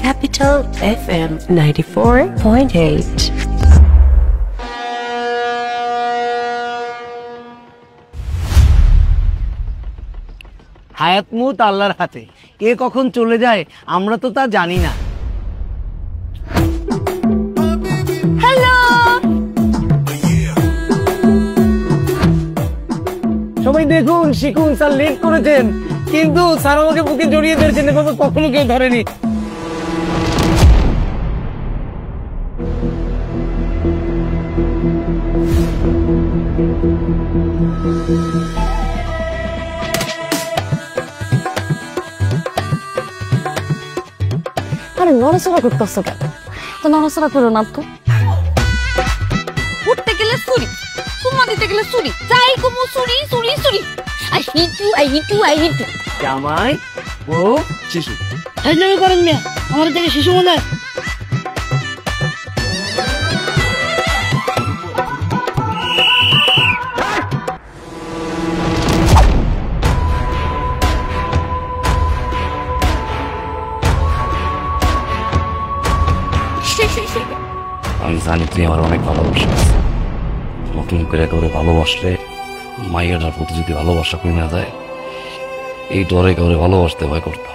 Capital FM 94.8. হায়াত মুত আল্লাহর হাতে, কে কখন চলে যায় আমরা তো তা জানি না। হ্যালো, সবাই দেখুন, শিখুন, স্যার লেট করেছেন, কিন্তু স্যার আমাকে বুকে জড়িয়ে ধরেছেন, এভাবে কখনো কেউ ধরেনি। আরে নড়াচড়া করতেছো কেন? তো নড়াচড়া করো না তো। উঠতে গেলে চুরি, সুমা দিতে গেলে চুরি, যাই কুমু চুরি চুরি চুরি। I hit you, I hit you, I hit you. জামাই ও শিশু হাইজলামি করেন মিয়া, আমার থেকে শিশু মনে হয়। আমি জানি তুই আমার অনেক ভালোবাসিস। নতুন করে কাউরে ভালোবাসলে মাইয়াটার প্রতি যদি ভালোবাসা কমে না যায়, এই ডরে কাউরে ভালোবাসতে ভয় করতাম।